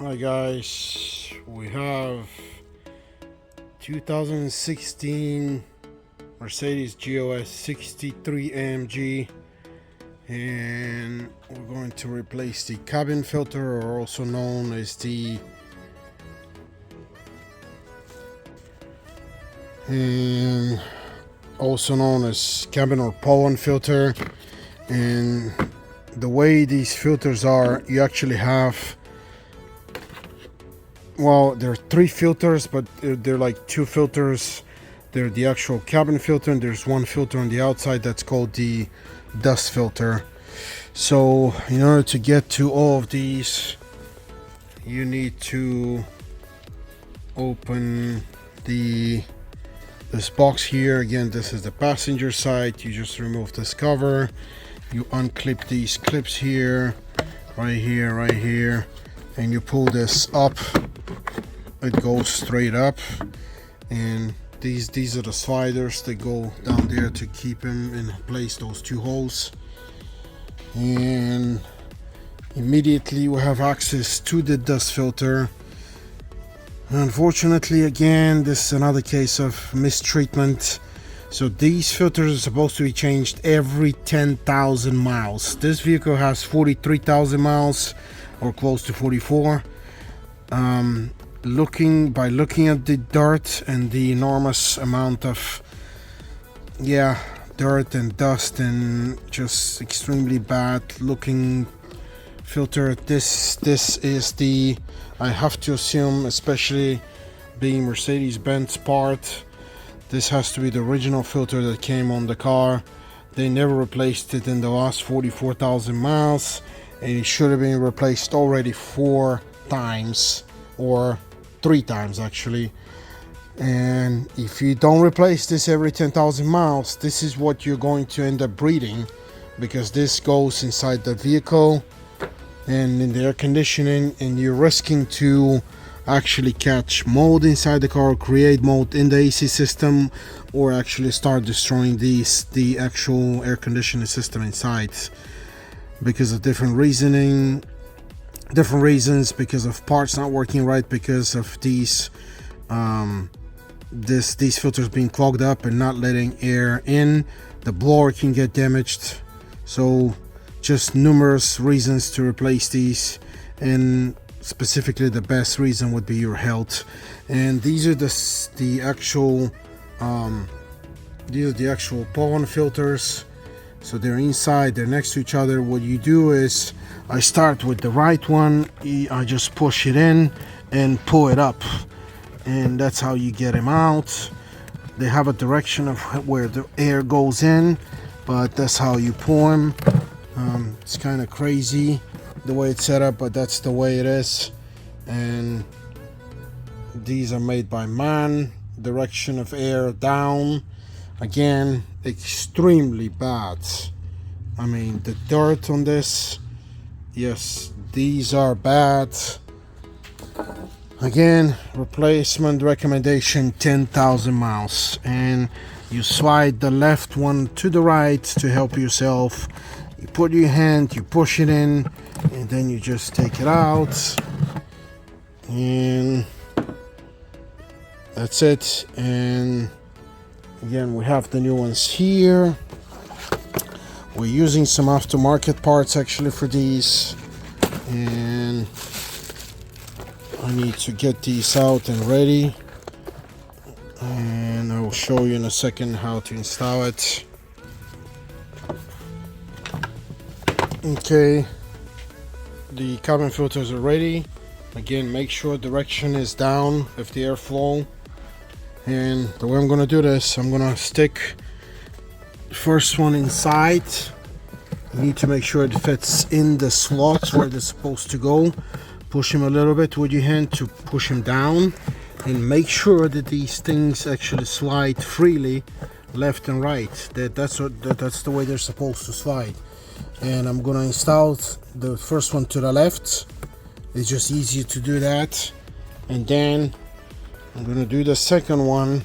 Hi guys, we have 2016 Mercedes GOS 63 AMG, and we're going to replace the cabin filter, or also known as the cabin or pollen filter. And the way these filters are, you actually have, well, there are three filters, but they're like two filters. They're the actual cabin filter, and there's one filter on the outside that's called the dust filter. So in order to get to all of these, you need to open this box here. Again, this is the passenger side. You just remove this cover, you unclip these clips here, right here, and you pull this up. It goes straight up, and these are the sliders that go down there to keep them in place, those two holes. And immediately we have access to the dust filter. Unfortunately, again, this is another case of mistreatment. So these filters are supposed to be changed every 10,000 miles. This vehicle has 43,000 miles, or close to 44. Looking at the dirt and the enormous amount of dirt and dust and just extremely bad looking filter, this is the, I have to assume, especially being Mercedes-Benz part, this has to be the original filter that came on the car. They never replaced it in the last 44,000 miles, and it should have been replaced already 4 times, or 3 times actually. And if you don't replace this every 10,000 miles, this is what you're going to end up breeding, because this goes inside the vehicle and in the air conditioning, and you're risking to actually catch mold inside the car, create mold in the AC system, or actually start destroying the actual air conditioning system inside, because of different reasons, because of parts not working right, because of these filters being clogged up and not letting air in. The blower can get damaged. So just numerous reasons to replace these, and specifically the best reason would be your health. And these are the actual pollen filters. So they're inside, they're next to each other. What you do is, I start with the right one, I just push it in and pull it up, and that's how you get them out. They have a direction of where the air goes in, but that's how you pull them. It's kind of crazy the way it's set up, but that's the way it is. And these are made by man, direction of air down. Again, extremely bad. I mean, the dirt on this, yes, these are bad. Again, replacement recommendation 10,000 miles, and you slide the left one to the right to help yourself. You put your hand, you push it in, and then you just take it out, and that's it. And again, we have the new ones here. We're using some aftermarket parts actually for these, and I need to get these out and ready, and I will show you in a second how to install it. Okay, the cabin filters are ready. Again, make sure direction is down of the airflow. And the way I'm gonna do this, I'm gonna stick the first one inside. You need to make sure it fits in the slots where they're supposed to go. Push him a little bit with your hand to push him down, and make sure that these things actually slide freely left and right. That's the way they're supposed to slide. And I'm gonna install the first one to the left. It's just easier to do that. And then I'm gonna do the second one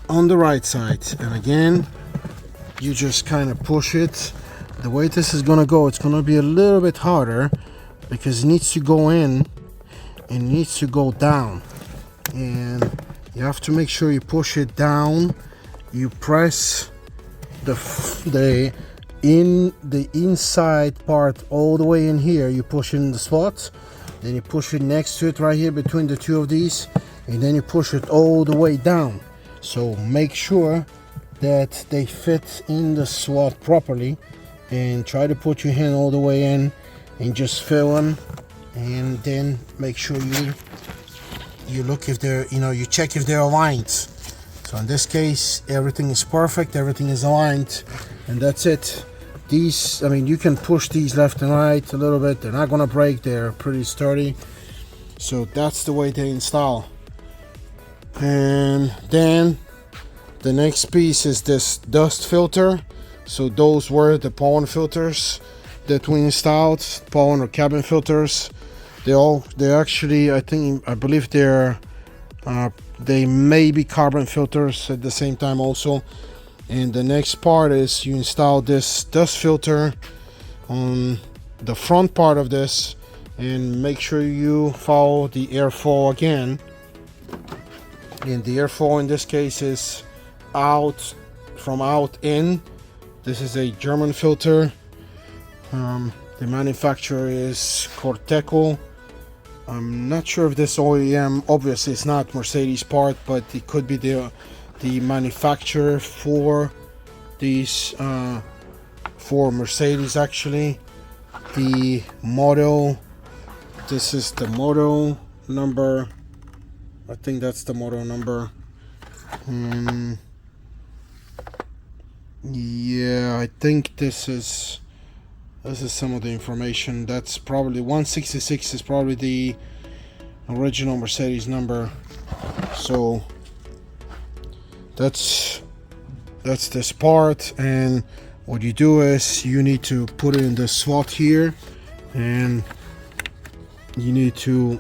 on the right side, and again you just kind of push it. The way this is gonna go, it's gonna be a little bit harder, because it needs to go in and it needs to go down, and you have to make sure you push it down. You press the inside part all the way in here. You push it in the slot, then you push it next to it right here between the two of these, and then you push it all the way down. So make sure that they fit in the slot properly, and try to put your hand all the way in and just fill them, and then make sure you look if they're, you check if they're aligned. So in this case, everything is perfect, everything is aligned, and that's it. These, I mean, you can push these left and right a little bit, they're not gonna break, they're pretty sturdy. So that's the way they install. And then the next piece is this dust filter. So those were the pollen filters that we installed, pollen or cabin filters. They're actually, I believe they may be carbon filters at the same time also. And the next part is you install this dust filter on the front part of this, and make sure you follow the airflow again. And the airflow in this case is out in. This is a German filter. The manufacturer is Corteco. I'm not sure if this OEM, obviously it's not Mercedes part, but it could be the manufacturer for these, for Mercedes actually. The model, this is the model number. I think that's the model number. Yeah, I think this is some of the information. That's probably 166 is probably the original Mercedes number. So that's this part, and what you do is you need to put it in the slot here, and you need to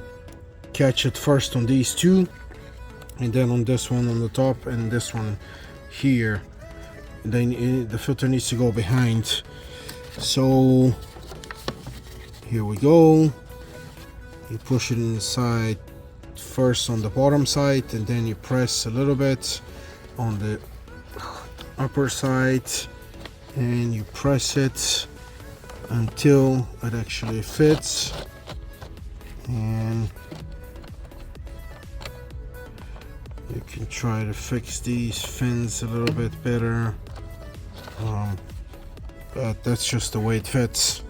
catch it first on these two, and then on this one on the top, and this one here. Then the filter needs to go behind. So here we go. You push it inside first on the bottom side, and then you press a little bit on the upper side, and you press it until it actually fits. And you can try to fix these fins a little bit better, but that's just the way it fits.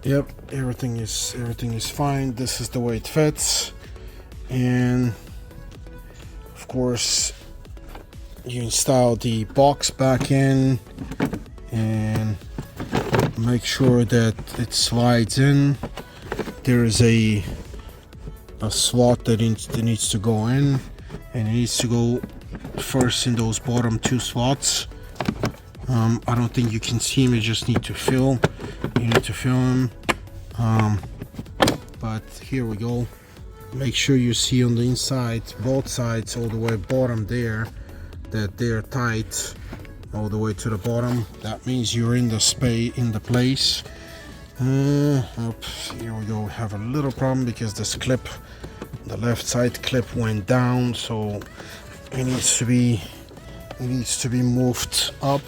Yep, everything is fine. This is the way it fits. And of course you install the box back in and make sure that it slides in. There is a slot that needs to go in, and it needs to go first in those bottom two slots. I don't think you can see them, you just need to fill. You need to fill them. But here we go. Make sure you see on the inside, both sides, all the way bottom there, that they're tight all the way to the bottom. That means you're in the place. Oops, here we go. We have a little problem because this clip, the left side clip went down, so it needs to be moved up.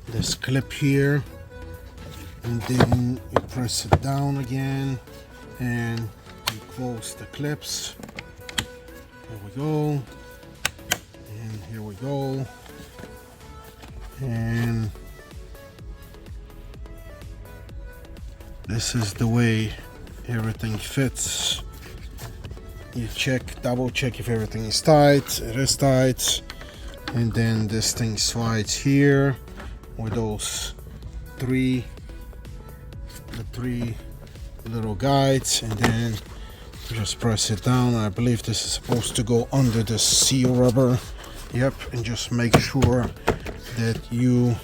This clip here, and then you press it down again, and you close the clips. Here we go, and here we go, and this is the way everything fits. You double check if everything is tight. It is tight, and then this thing slides here with those three little guides, and then just press it down. I believe this is supposed to go under the seal rubber. Yep, and just make sure that you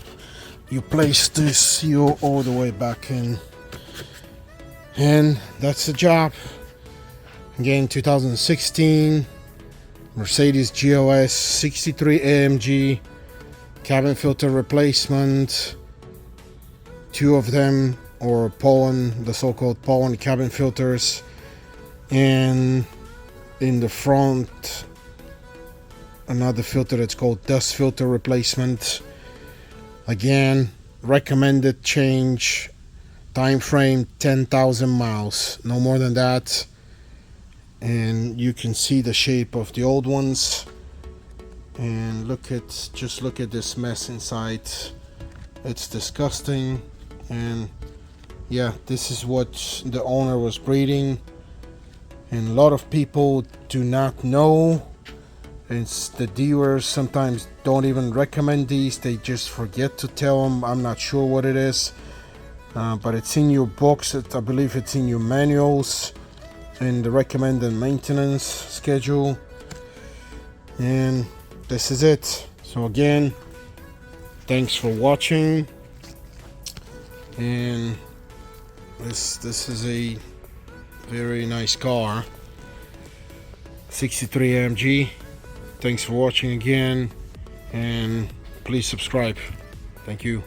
place this seal all the way back in, and that's the job. Again, 2016 Mercedes GLS 63 AMG cabin filter replacement, 2 of them, or Pollen, the so-called Pollen cabin filters, and in the front another filter that's called dust filter replacement. Again, recommended change time frame 10,000 miles, no more than that. And you can see the shape of the old ones, and just look at this mess inside. It's disgusting. And yeah, this is what the owner was breeding, and a lot of people do not know. It's the dealers sometimes don't even recommend these, they just forget to tell them. I'm not sure what it is, but it's in your books. I believe it's in your manuals, in the recommended maintenance schedule. And this is it. So again, thanks for watching. And this is a very nice car, 63 AMG. Thanks for watching again, and please subscribe. Thank you.